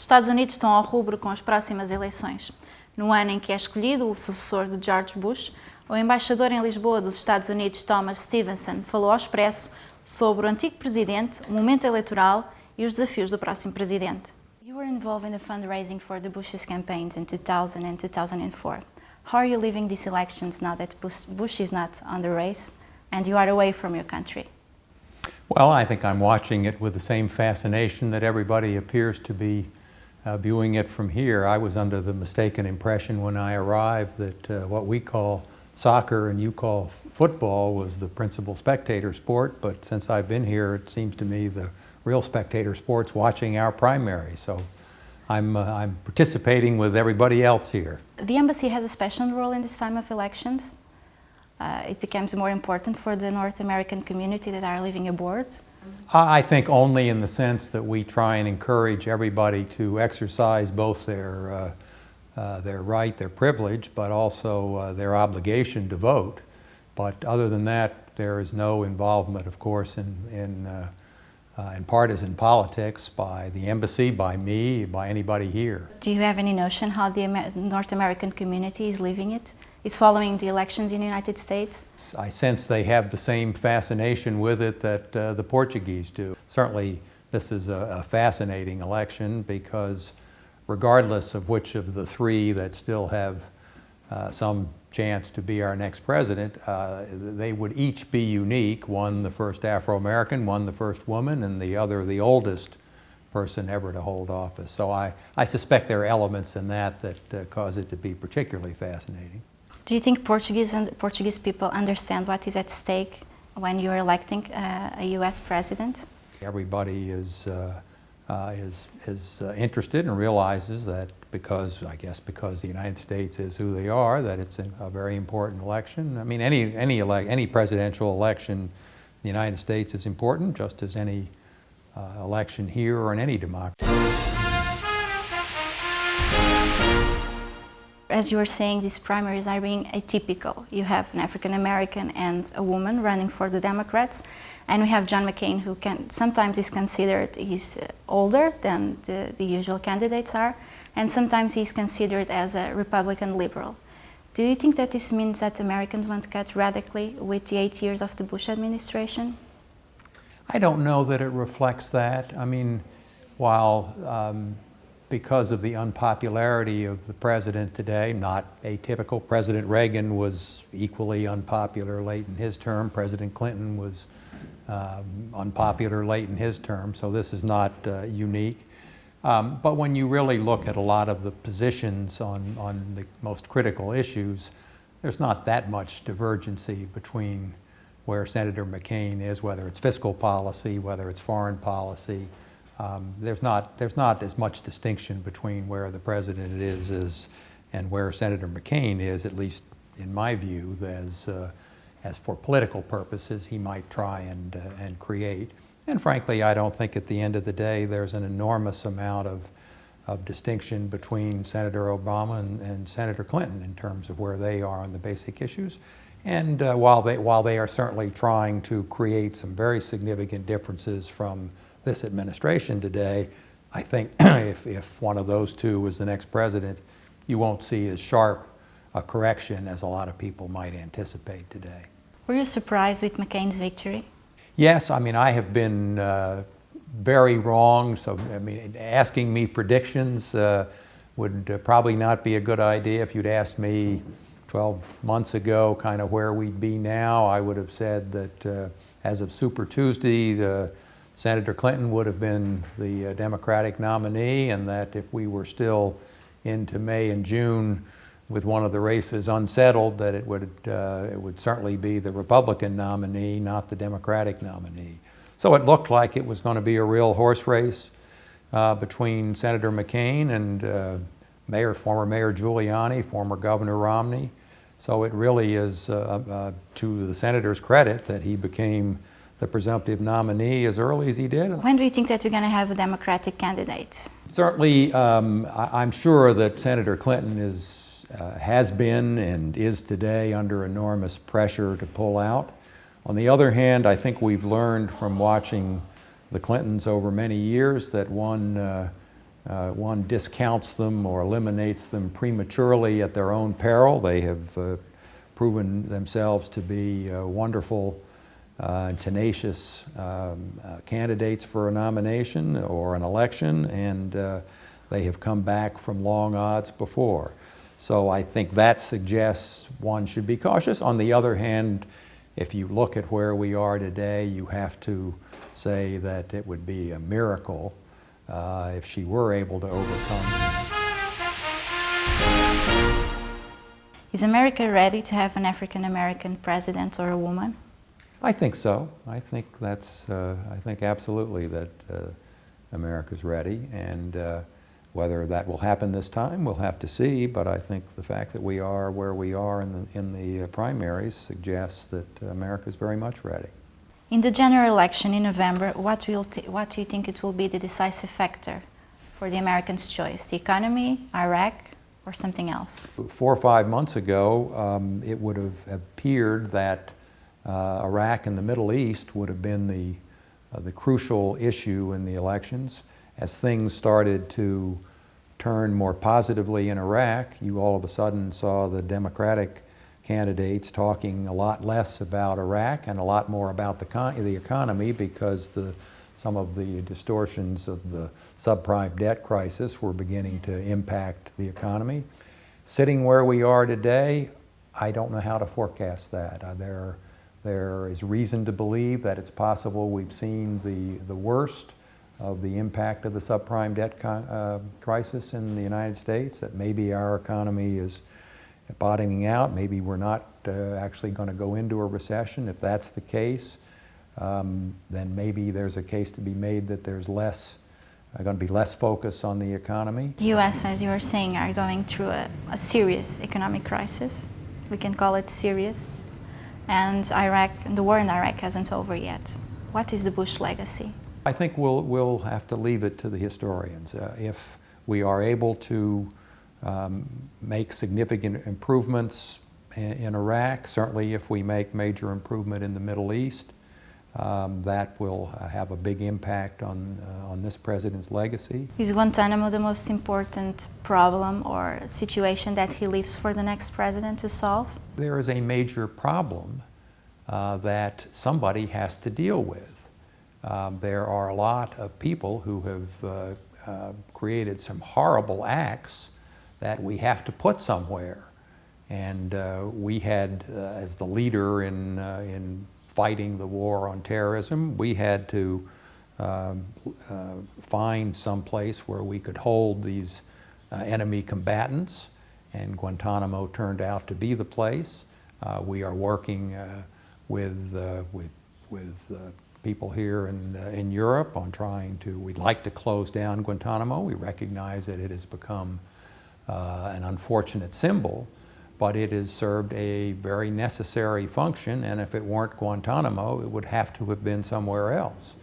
Estados Unidos estão ao rubro com as próximas eleições. No ano em que é escolhido o sucessor de George Bush, o embaixador em Lisboa dos Estados Unidos, Stephenson, falou ao Expresso sobre o antigo presidente, o momento eleitoral e os desafios do próximo presidente. You were involved in the fundraising for the Bush's campaigns in 2000 and 2004. How are you living these elections now that Bush is not on the race and you are away from your country? Well, I think I'm watching it with the same fascination that everybody appears to be viewing it from here. I was under the mistaken impression when I arrived that what we call soccer and you call football was the principal spectator sport, but since I've been here, it seems to me the real spectator sport's watching our primary. So I'm participating with everybody else here. The embassy has a special role in this time of elections. It becomes more important for the North American community that are living abroad. I think only in the sense that we try and encourage everybody to exercise both their right, their privilege, but also their obligation to vote. But other than that, there is no involvement, of course, in partisan politics by the embassy, by me, by anybody here. Do you have any notion how the North American community is living it? Is following the elections in the United States? I sense they have the same fascination with it that the Portuguese do. Certainly, this is a fascinating election because regardless of which of the three that still have some chance to be our next president, they would each be unique. One, the first Afro-American, one, the first woman, and the other, the oldest person ever to hold office. So I suspect there are elements in that cause it to be particularly fascinating. Do you think Portuguese people understand what is at stake when you're electing a U.S. president? Everybody is interested and realizes that because the United States is who they are, that it's a very important election. I mean, any presidential election in the United States is important, just as any election here or in any democracy. As you were saying, these primaries are being atypical. You have an African-American and a woman running for the Democrats, and we have John McCain, who sometimes is considered older than the usual candidates are, and sometimes he's considered as a Republican liberal. Do you think that this means that Americans want to cut radically with the 8 years of the Bush administration? I don't know that it reflects that. I mean, while because of the unpopularity of the president today, not atypical. President Reagan was equally unpopular late in his term. President Clinton was unpopular late in his term, so this is not unique. But when you really look at a lot of the positions on the most critical issues, there's not that much divergency between where Senator McCain is, whether it's fiscal policy, whether it's foreign policy. There's not as much distinction between where the president is and where Senator McCain is, at least in my view, as for political purposes he might try and create. And frankly, I don't think at the end of the day there's an enormous amount of distinction between Senator Obama and Senator Clinton in terms of where they are on the basic issues. And while they are certainly trying to create some very significant differences from this administration today, I think if one of those two was the next president, you won't see as sharp a correction as a lot of people might anticipate today. Were you surprised with McCain's victory? Yes, I mean, I have been very wrong, so I mean, asking me predictions would probably not be a good idea. If you'd asked me 12 months ago kind of where we'd be now, I would have said that as of Super Tuesday, Senator Clinton would have been the Democratic nominee, and that if we were still into May and June with one of the races unsettled, that it would certainly be the Republican nominee, not the Democratic nominee. So it looked like it was going to be a real horse race between Senator McCain and former Mayor Giuliani, former Governor Romney. So it really is to the senator's credit that he became the presumptive nominee as early as he did. When do you think that we're going to have a Democratic candidate? Certainly, I'm sure that Senator Clinton has been and is today under enormous pressure to pull out. On the other hand, I think we've learned from watching the Clintons over many years that one one discounts them or eliminates them prematurely at their own peril. They have proven themselves to be wonderful and tenacious candidates for a nomination or an election, and they have come back from long odds before. So I think that suggests one should be cautious. On the other hand, if you look at where we are today, you have to say that it would be a miracle if she were able to overcome. Is America ready to have an African-American president or a woman? I think so. I think that's, I think absolutely that America's ready, and whether that will happen this time, we'll have to see, but I think the fact that we are where we are in the primaries suggests that America's very much ready. In the general election in November, what do you think it will be the decisive factor for the Americans' choice? The economy, Iraq, or something else? 4 or 5 months ago, it would have appeared that Iraq and the Middle East would have been the crucial issue in the elections. As things started to turn more positively in Iraq, you all of a sudden saw the Democratic candidates talking a lot less about Iraq and a lot more about the economy, because some of the distortions of the subprime debt crisis were beginning to impact the economy. Sitting where we are today, I don't know how to forecast that. There is reason to believe that it's possible we've seen the worst of the impact of the subprime debt crisis in the United States, that maybe our economy is bottoming out, maybe we're not actually going to go into a recession. If that's the case, then maybe there's a case to be made that there's going to be less focus on the economy. The U.S., as you were saying, are going through a serious economic crisis. We can call it serious. And the war in Iraq hasn't over yet. What is the Bush legacy? I think we'll have to leave it to the historians. If we are able to make significant improvements in Iraq, certainly if we make major improvement in the Middle East, that will have a big impact on this president's legacy. Is Guantanamo the most important problem or situation that he leaves for the next president to solve? There is a major problem that somebody has to deal with. There are a lot of people who have created some horrible acts that we have to put somewhere. And we had, as the leader in fighting the war on terrorism, we had to find some place where we could hold these enemy combatants, and Guantanamo turned out to be the place. We are working with people here in Europe on we'd like to close down Guantanamo. We recognize that it has become an unfortunate symbol, but it has served a very necessary function, and if it weren't Guantanamo, it would have to have been somewhere else.